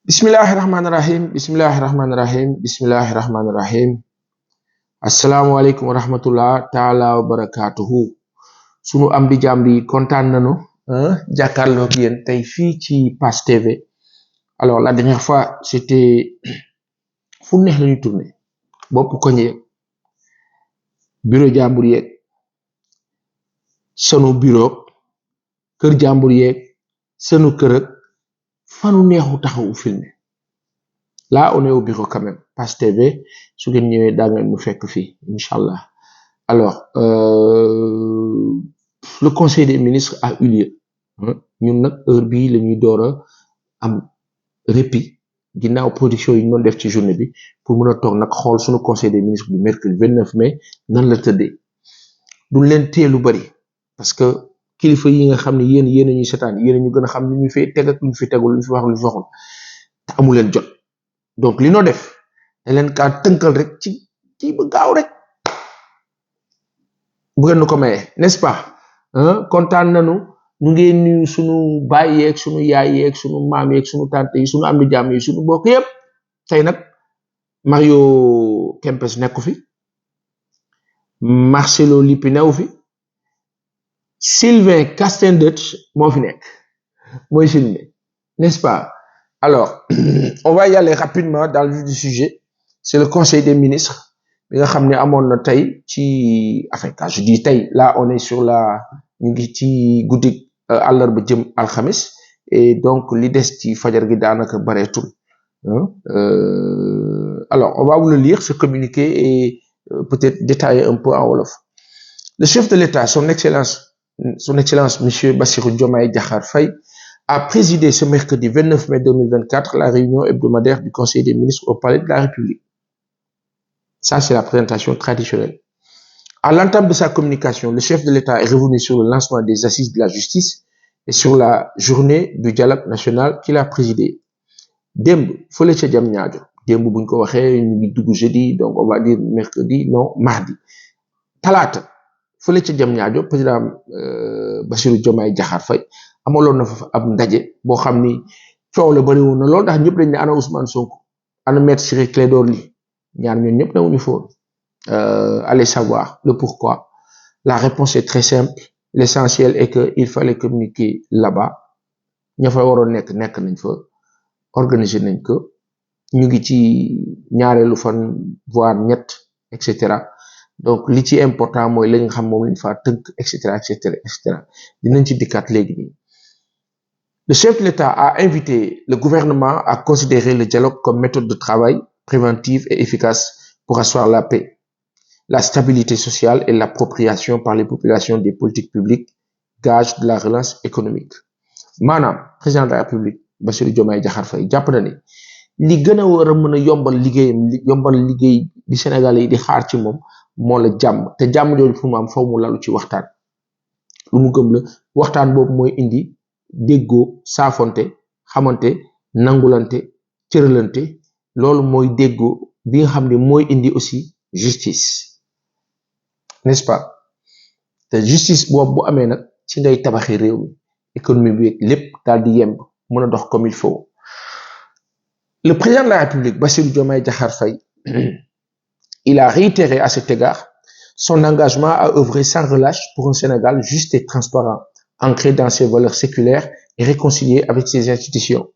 Bismillahirrahmanirrahim. Assalamu alaikum wa rahmatullah ta'ala wa barakatuhu. Sunu am di jambi kontaan nañu jàkkaarloo ak yéen tey fii ci Pass TV. Alors la dernière fois c'était fu neex lañu tourné bopp koñ yeeg bureau jàmbur yeeg sunu bureau kër jàmbur yeeg sunu kër ak fanu neexu taxawu filmé. Là on est au bureau quand même Pass TV su ngeen ñëwee daa ngeen mu fekk fii inshallah. Alors le conseil des ministres a eu lieu ñun nag heure bii la ñuy door a am répit ginnaaw production yi ñu doon def ci journée bi pour mën a toog nag xool suñu conseil des ministres du mercredi 29 mai nan la tëddee duñ leen téye lu bari parce que kilifa yi nga xam ne yéen a ñuy seetaan yéen a ñu gën a xam ni ñu fi teg ak lu ñu fi tegul lu ñu fi wax lu ñu fi waxul te amu leen jot donc li noo def da leen kaa tënkal rek ci ba gaaw rek bu ngeen nu ko mayee n'est-ce pas kontaan nañu ñu ngeen nuyu sunu baay yeeg sunu yaay yeeg sunu maam yeeg sunu tante yi sunu am di jàmm yi sunu bokk yépp tey nag Mario Kempes nekku fi Marcelo Lippi newu fi Sylvain Castendeut moo fi nekk mooy filmé n'est-ce pas. Alors on va y aller rapidement dans le vif du sujet. C'est le conseil des ministres bi nga xam ne amoon na tey ci quand je dis tey là on est sur la ñu ngi ci guddi àllarba jëm alxamis et donc li des ci fajar gi daanaka bareetul. Alors on va vous le lire ce communiqué et peut-être détailler un peu en wolof. Le chef de l'État son excellence monsieur Bassirou Diomaye Diakhar Faye a présidé ce mercredi 29 mai 2024 la réunion hebdomadaire du Conseil des ministres au Palais de la République. Ça, c'est la présentation traditionnelle. À l'entame de sa communication, le chef de l'État est revenu sur le lancement des assises de la justice et sur la journée du dialogue national qu'il a présidé. Démb fële ca Diamniadio démb buñ ko waxee ñu ngi dugg jeudi donc on va dire mercredi non mardi talaata fële ca Diamniadio président Bassirou Diomaye Diakhar Faye amaloon na fa ab ndaje boo xam ni coow la bari woon na loolu ndax ñëpp dañ ne ana Ousmane Sonko ana Maître Ciré Clédor Ly ñaar ñoom ñëpp newuñu foon. Allez savoir le pourquoi. La réponse est très simple. L'essentiel est que il fallait communiquer là-bas ña fa waroon nekk nañ fa organiser nañ ko ñu ngi ci ñaareelu fan voire ñett et cetera. Donc li ci important mooy la nga xam moom lañ fa tënk et cetera dinañ ci dikkaat léegi nii. Le chef de l'État a invité le gouvernement à considérer le dialogue comme méthode de travail préventive et efficace pour asseoir la paix, la stabilité sociale et l'appropriation par les populations des politiques publiques, gage de la relance économique. Maanaam président de la République Bassirou Diomaye Diakhar Faye jàpp na ni li gën a war a mën a yombal liggéey bi Sénégalais yi di xaar ci moom moo la jàmm te jàmm jooju fu mu am faw mu lalu ci waxtaan lu mu gëm la waxtaan boobu mooy indi déggoo saafonte xamante nangulante cëralante loolu mooy déggoo bi nga xam ne mooy indi aussi justice n'est-ce pas te justice boobu bu amee nag ci ngay tabaxi réew mi économie bi lépp daal di yemb mën a dox comme il faut. Le président de la République Bassirou Diomaye Diakhar Faye il a réitéré à cet égard son engagement à œuvrer sans relâche pour un Sénégal juste et transparent, ancré dans ses valeurs séculaires et réconcilié avec ses institutions.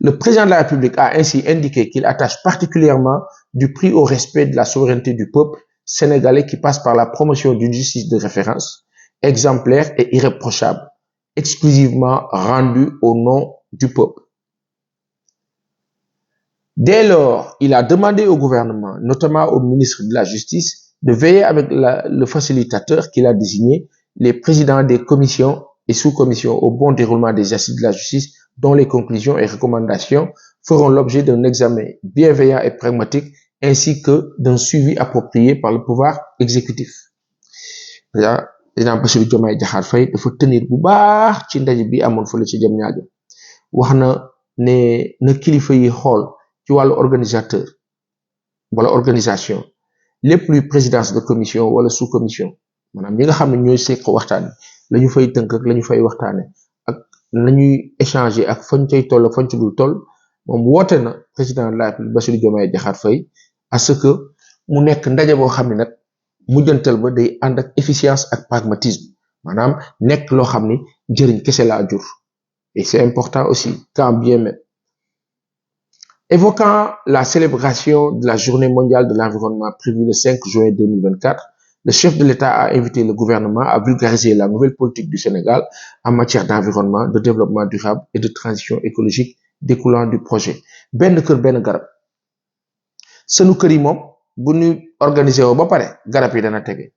Le président de la République a ainsi indiqué qu'il attache particulièrement du prix au respect de la souveraineté du peuple sénégalais qui passe par la promotion d'une justice de référence, exemplaire et irréprochable, exclusivement rendue au nom du peuple. Dès lors, il a demandé au gouvernement, notamment au ministre de la Justice, de veiller avec le facilitateur qu'il a désigné, les présidents des commissions et sous-commissions au bon déroulement des assises de la justice, dont les conclusions et recommandations feront l'objet d'un examen bienveillant et pragmatique, ainsi que d'un suivi approprié par le pouvoir exécutif. Président Bassirou Diomaye Diakhar Faye dafa tenir bu baax ci ndaje bi amoon fële ci Diamniadio wax na ne na kilifa yi xool ci wàllu organisateur wala organisation lépp luy présidence de commission wala sous-commission maanaam ñi nga xam ne ñooy seq waxtaan la ñu fay tënk ak la ñu fay waxtaane ak nañuy échanger ak fañ cay toll fañ ci dul toll moom woote na président de la République Bassirou Diomaye Diakhar Faye à ce que mu nekk ndaje boo xam ne nag mujjantal ba day ànd ak efficience ak pragmatisme maanaam nekk loo xam ni njëriñ kese laa jur et c'est important aussi quand bien même. Évoquant la célébration de la journée mondiale de l'environnement prévue le 5 juin 2024, le chef de l'État a invité le gouvernement à vulgariser la nouvelle politique du Sénégal en matière d'environnement, de développement durable et de transition écologique découlant du projet. Ben kër ben garab sunu kër yi moom bu ñu organiser woo ba pare garab yi dana tege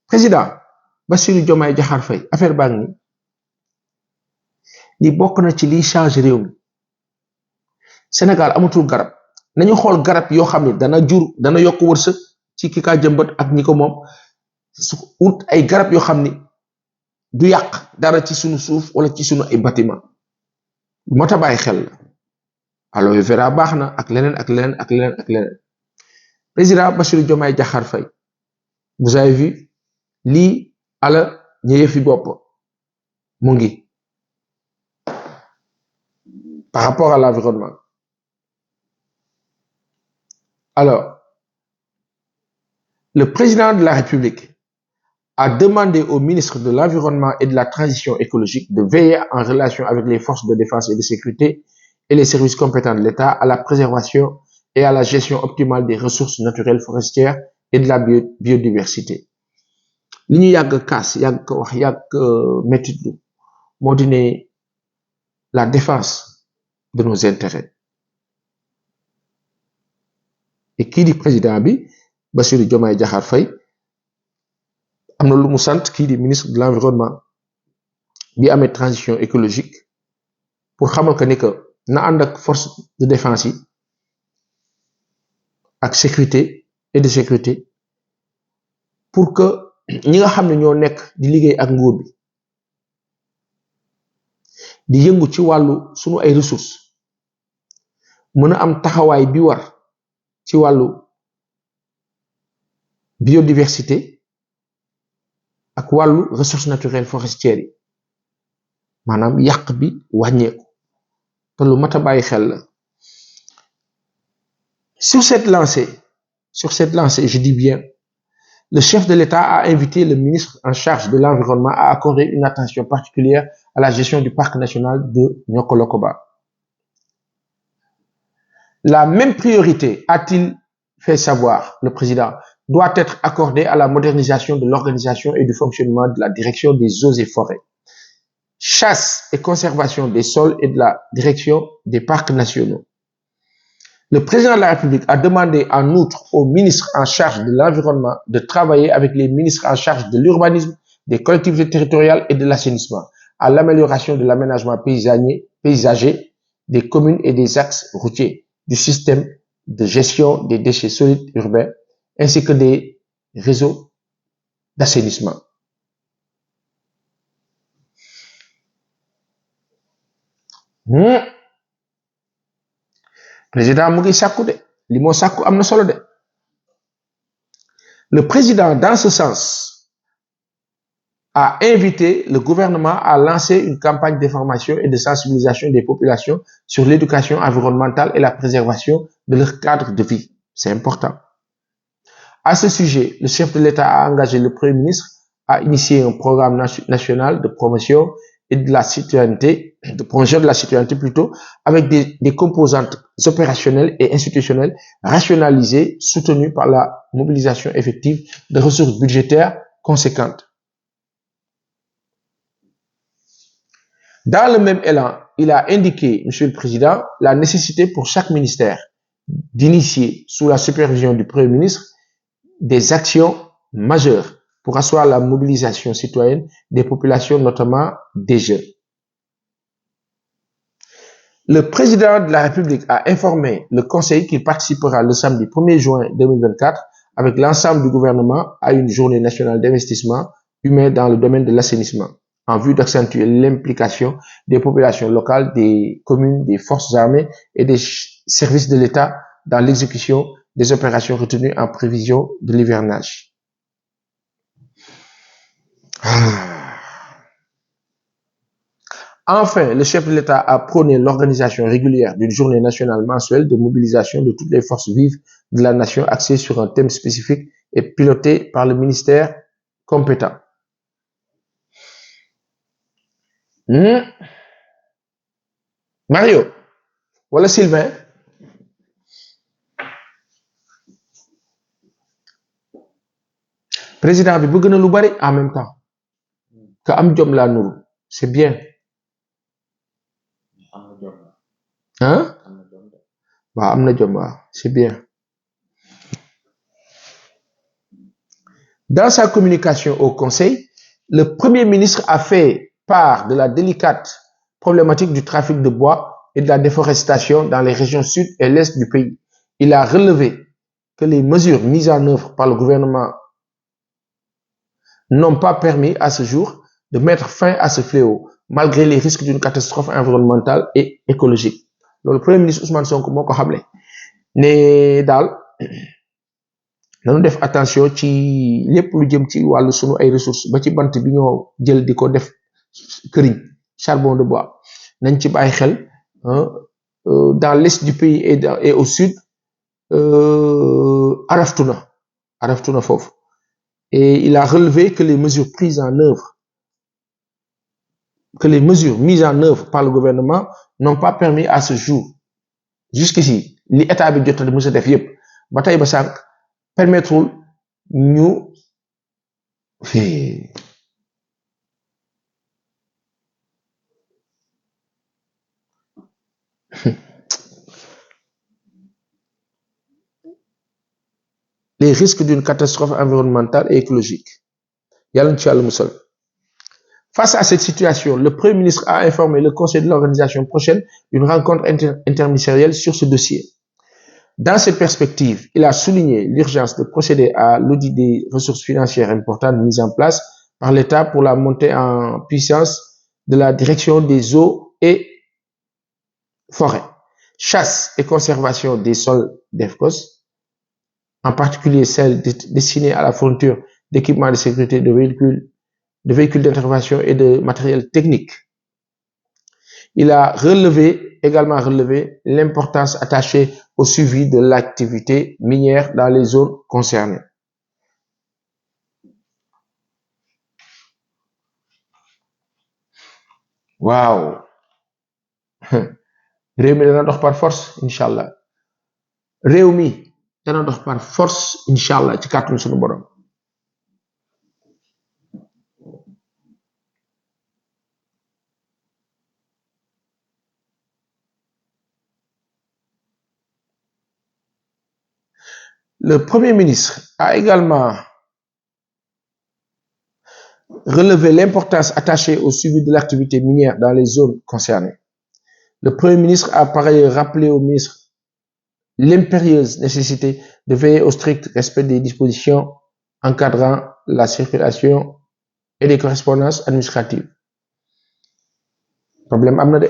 président Bassirou Diomaye Diakhar Faye affaire baa ngi ni li bokk na ci liy change réew mi Sénégal amatul garab nañu xool garab yoo xam ne dana yokk wërsëg ci ki kaa jëmbat ak ñi ko moom su ut ay garab yoo xam ni du yàq dara ci sunu suuf wala ci sunu ay bâtiment moo tax bàyyi xel la aloe vera baax na ak leneen ak leneen ak leneen ak leneen président Bassirou Diomaye Diakhar Faye vous avez vu lii ala ñëye fi bopp mu ngi par rapport à l'environnement. Alors, le président de la République a demandé au ministre de l'Environnement et de la Transition écologique de veiller en relation avec les forces de défense et de sécurité et les services compétents de l'État à la préservation et à la gestion optimale des ressources naturelles forestières et de la biodiversité. Li ñu yàgg kaas yàgg ko wax yàgg mettitlu moo di ne la défense de nos intérêts et kii di président bi Bassirou Diomaye Diakhar Faye am na lu mu sant kii di ministre de l'environnement bi amee transition écologique pour xamal ko ni que na ànd ak force de défense yi ak sécurité et de sécurité pour que ñi nga xam ne ñoo nekk di liggéey ak nguur bi di yëngu ci wàllu sunu ay ressources mën a am taxawaay bi war ci wàllu biodiversité ak wàllu ressources naturelles forestières yi maanaam yàq bi wàññeeku te lu mat a bàyyi xel la sur cette lancée je dis bien le chef de l'État a invité le ministre en charge de l'environnement à accorder une attention particulière à la gestion du parc national de Niokolo-Koba. La même priorité, a-t-il fait savoir, le président, doit être accordée à la modernisation de l'organisation et du fonctionnement de la direction des eaux et forêts, chasse et conservation des sols et de la direction des parcs nationaux. Le président de la République a demandé en outre au ministre en charge de l'environnement de travailler avec les ministres en charge de l'urbanisme, des collectivités territoriales et de l'assainissement à l'amélioration de l'aménagement paysager des communes et des axes routiers, du système de gestion des déchets solides urbains, ainsi que des réseaux d'assainissement. Président mu ngi sàkku de li moo sàkku am na solo de le président dans ce sens a invité le gouvernement à lancer une campagne d'information et de sensibilisation des populations sur l'éducation environnementale et la préservation de leur cadre de vie. C'est important. À ce sujet, le chef de l'État a engagé le Premier ministre à initier un programme national de promotion et de la citoyenneté, plutôt, avec des composantes opérationnelles et institutionnelles rationalisées, soutenues par la mobilisation effective de ressources budgétaires conséquentes. Dans le même élan, il a indiqué, Monsieur le Président, la nécessité pour chaque ministère d'initier, sous la supervision du Premier ministre, des actions majeures pour asseoir la mobilisation citoyenne des populations, notamment des jeunes. Le président de la République a informé le Conseil qu'il participera le samedi 1er juin 2024 avec l'ensemble du gouvernement à une journée nationale d'investissement humain dans le domaine de l'assainissement, en vue d'accentuer l'implication des populations locales, des communes, des forces armées et des services de l'État dans l'exécution des opérations retenues en prévision de l'hivernage. Enfin, le chef de l'État a prôné l'organisation régulière d'une journée nationale mensuelle de mobilisation de toutes les forces vives de la nation axée sur un thème spécifique et pilotée par le ministère compétent. Mario, voilà Sylvain. Président bi bëgg na lu bari en même temps que am jom la nuru c'est bien hein waaw am na jom waaw c'est bien. Dans sa communication au Conseil, le Premier ministre a fait part de la délicate problématique du trafic de bois et de la déforestation dans les régions sud et l'est du pays. Il a relevé que les mesures mises en œuvre par le gouvernement n'ont pas permis à ce jour de mettre fin à ce fléau, malgré les risques d'une catastrophe environnementale et écologique. Donc, le Premier ministre Ousmane Sonko moo ko xamle ne daal nañu def attention ci lépp lu jëm ci wàllu sunu ay ressources ba ci bant bi ñoo jël di ko def këriñ charbon de bois nañ ci bàyyi xel dans l'est du pays et au sud araftu na foofu. Et il a relevé que les mesures mises en œuvre par le gouvernement n'ont pas permis à ce jour jusqu'ici li état bi jot a mës a def yépp ba tey ba sànq permettront ñu les risques d'une catastrophe environnementale et écologique. Face à cette situation, le Premier ministre a informé le Conseil de l'organisation prochaine d'une rencontre interministérielle sur ce dossier. Dans cette perspective, il a souligné l'urgence de procéder à l'audit des ressources financières importantes mises en place par l'État pour la montée en puissance de la direction des eaux et forêts, chasse et conservation des sols d'EFCOS, en particulier celles destinées à la fourniture d'équipements de sécurité, de véhicules d'intervention et de matériel technique. Il a également relevé l'importance attachée au suivi de l'activité minière dans les zones concernées. Wow. réew mi dana dox par force inshallah réew mi dana dox par force inshallah ci kàttanu sunu borom. Le Premier ministre a également relevé l'importance attachée au suivi de l'activité minière dans les zones concernées. Le Premier ministre a par ailleurs rappelé au ministre l'impérieuse nécessité de veiller au strict respect des dispositions encadrant la circulation et des correspondances administratives. Problème am na de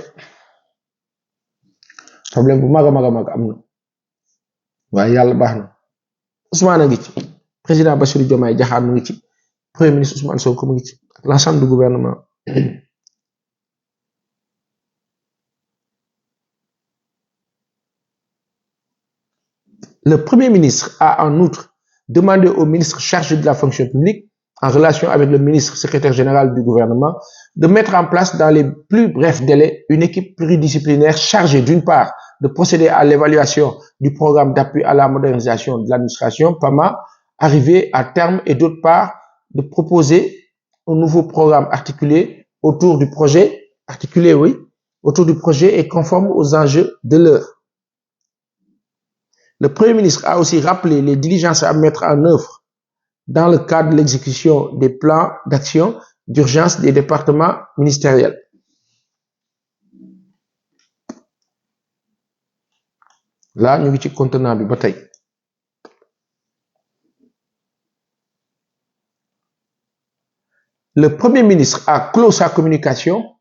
problème bu mag a mag am na waaye yàlla baax na Ousmane a ngi ci président Bassirou Diomaye Diakhar mu ngi ci premier ministre Ousmane Sonko mu ngi ci l'ensemble du gouvernement. Le Premier ministre a en outre demandé au ministre chargé de la fonction publique, en relation avec le ministre secrétaire général du gouvernement, de mettre en place dans les plus brefs délais une équipe pluridisciplinaire chargée d'une part de procéder à l'évaluation du programme d'appui à la modernisation de l'administration, PAMA, arrivé à terme, et d'autre part de proposer un nouveau programme articulé autour du projet, et conforme aux enjeux de l'heure. Le Premier ministre a aussi rappelé les diligences à mettre en œuvre dans le cadre de l'exécution des plans d'action d'urgence des départements ministériels. Là, nous sommes contenant de bataille. Le Premier ministre a clos sa communication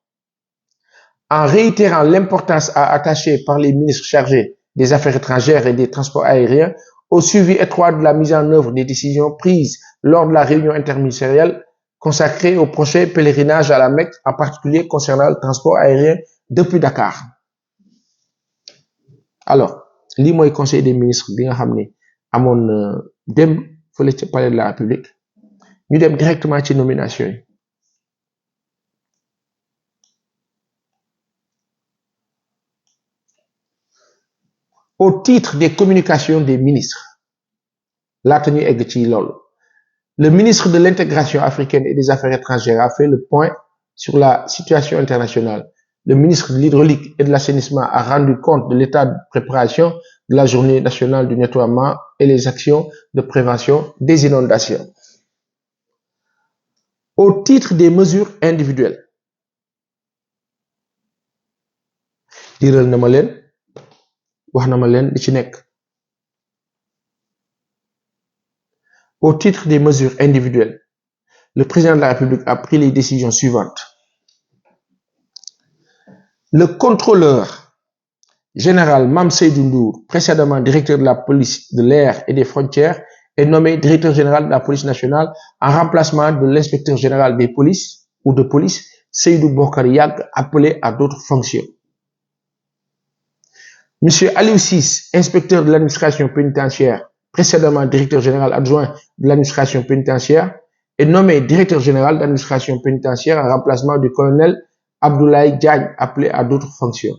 en réitérant l'importance à attacher par les ministres chargés des Affaires étrangères et des Transports aériens au suivi étroit de la mise en œuvre des décisions prises lors de la réunion interministérielle consacré au prochain pèlerinage à la Mecque, en particulier concernant le transport aérien depuis Dakar. Alors lii mooy conseil des ministres bi nga xam ne amoon dem fële ca palais de la République ñu dem directement ci nomination yi. Au titre des communications des ministres laata ñuy egg ci loolu le ministre de l'intégration africaine et des affaires étrangères a fait le point sur la situation internationale. Le ministre de l'hydraulique et de l'assainissement a rendu compte de l'état de préparation de la journée nationale du nettoiement et les actions de prévention des inondations. Au titre des mesures individuelles diral na ma leen wax na ma leen li ci nekk. Au titre des mesures individuelles, le président de la République a pris les décisions suivantes. Le contrôleur général Mame Seydou Ndour, précédemment directeur de la police de l'air et des frontières, est nommé directeur général de la police nationale en remplacement de l'inspecteur général des polices ou de police Seydou Bokar Yag, appelé à d'autres fonctions. Monsieur Aliou Ciss, inspecteur de l'administration pénitentiaire, précédemment directeur général adjoint de l'administration pénitentiaire, est nommé directeur général de l'administration pénitentiaire en remplacement du colonel Abdoulaye Diagne, appelé à d'autres fonctions.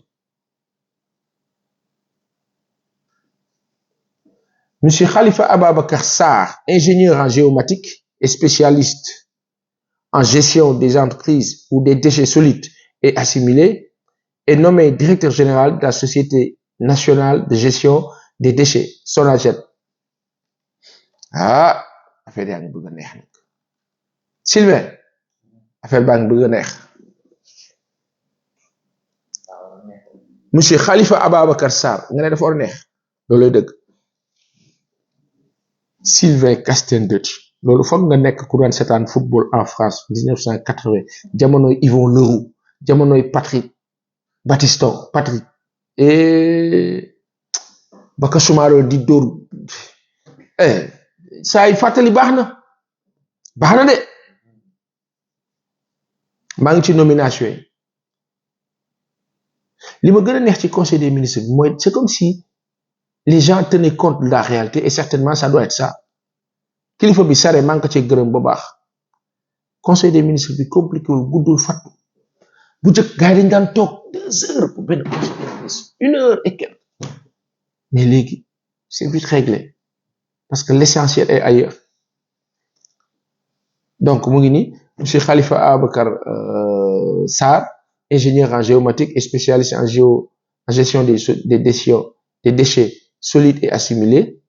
Monsieur Khalifa Ababakar Sarr, ingénieur en géomatique et spécialiste en gestion des entreprises ou des déchets solides et assimilés, est nommé directeur général de la Société nationale de gestion des déchets, SONAGED. Ah, affaire yaa ngi bëgg a neex nag. Sylvain, affaire baa ngi bëgg a neex. Monsieur Khalifa Ababakar Sarr nga ne dafa war a neex loolu lay dëgg. Sylvain Castendeutsch loolu foog nga nekk ku doon seetaan football en France 1980 jamonoy Yvon Leroux jamonoy Patrick Battiston Patrick et Baka Soumaré di dóor saa yi fàttali baax na de maa ngi ci nomination yi li ma gën a neex ci conseil des ministres bi mooy c'est comme si les gens tenaient compte de la réalité et certainement ça doit être ça kilifa bi sare maa ngi ko ci gërëm ba baax conseil des ministres bi compliqué wul guddul fàttu bu njëkk gars yi dañ daan toog 2 heures pour benn conseil des ministres 1 heure et quelques mais léegi c'est vite réglé parce que l'essentiel est ailleurs. Donc mu ngi nii monsieur Khalifa Ababakar Sarr, ingénieur en géomatique et spécialiste en gestion des déchets solides et assimilés,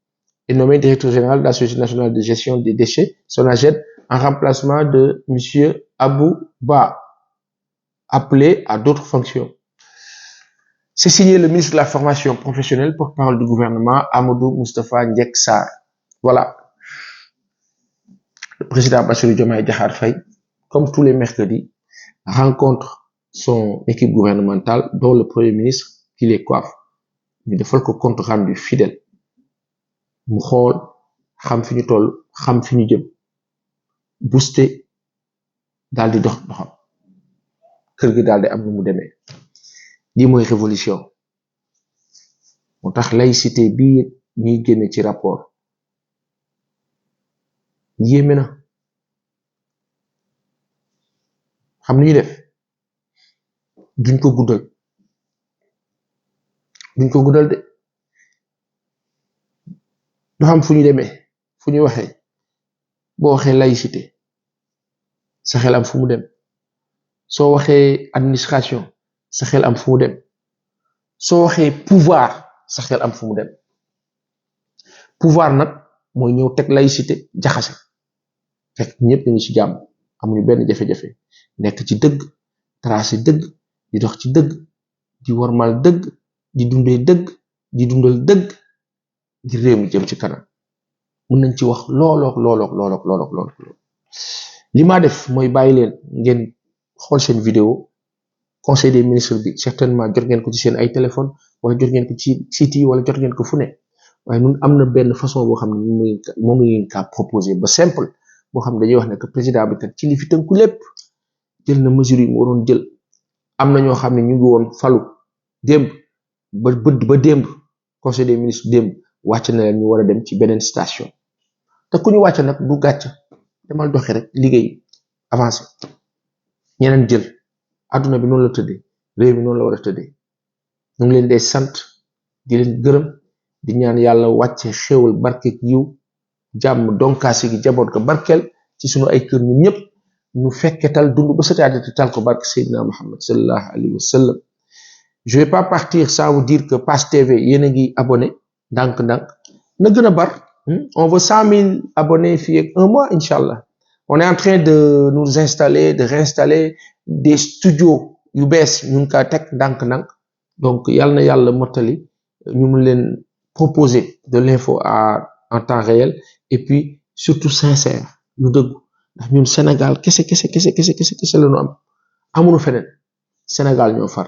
est nommé directeur général de la Société nationale de gestion des déchets, SONAGED, en remplacement de monsieur Abou Ba, appelé à d'autres fonctions. C'est signé le ministre de la formation professionnelle, porte-parole du gouvernement, Amadou Moustapha Ndiek Sarr. Voilà. Le président Bassirou Diomaye Diakhar Faye, comme tous les mercredis, rencontre son équipe gouvernementale, dont le premier ministre qui les coiffe. ñu defal ko compte rendu fidèle mu xool xam fi ñu toll xam fi ñu jëm booster daal di doxam kër gi daal di am nu mu demee lii mooy révolution moo tax laïcité bii ñuy génne ci rapport yéeme na xam ni ñu def duñ ko guddal de du xam fu ñu demee fu ñu waxee boo waxee laïcité sa xel am fu mu dem soo waxee administration sa xel am fu mu dem soo waxee pouvoir sa xel am fu mu dem pouvoir nag mooy ñëw teg laïcité jaxase fekk ñëpp ñu ngi ci jàmm amuñu benn jafe-jafe nekk ci dëgg tracé dëgg di dox ci dëgg di wormal dëgg di dundee dëgg di dundal dëgg ngir réew mi jëm ci kanam mën nañ ci wax loolook li ma def mooy bàyyi leen ngeen xool seen vidéo conseil des ministres bi certainement jot ngeen ko ci seen ay téléphone wala jot ngeen ko ci site yi wala jot ngeen ko fu ne waaye ñun am na benn façon boo xam ne moom ngeen kaa proposé ba simple boo xam ne dañuy wax ne que président bi kat ci li fi tënku lépp jël na mesures yi mu waroon jël am na ñoo xam ne ñu ngi woon falu démb ba démb conseil des ministres démb wàcc na leen ñu war a dem ci beneen station te ku ñu wàcc nag du gàcc demal doxi rek liggéey avancé ñeneen jël adduna bi noonu la tëddee réew mi noonu la war a tëddee ñu ngi leen dee sant di leen gërëm di ñaan yàlla wàcce xéewal barkeek yiw jàmm donkaasi gi jaboot ko barkeel ci sunu ay kër ñun ñëpp ñu fekketal dund ba sataadati tal ko barke Seydina Muhammad sallallahu alayhi wa sallam. Je vais pas partir sans vous dire que Pass TV yéen a ngi abonné ndànk-ndànk na gën a bar on veut 100 000 abonnés fii ak un mois incha allah on est en train de nous installer de réinstaller des studios yu bees ñu ngi kaa teg ndànk-ndànk donc yàlla na yàlla mottali ñu mun leen proposer de l'info en temps réel et puis surtout sincère lu dëgg ndax ñun Sénégal kese la ñu am amuñu feneen Sénégal ñoo far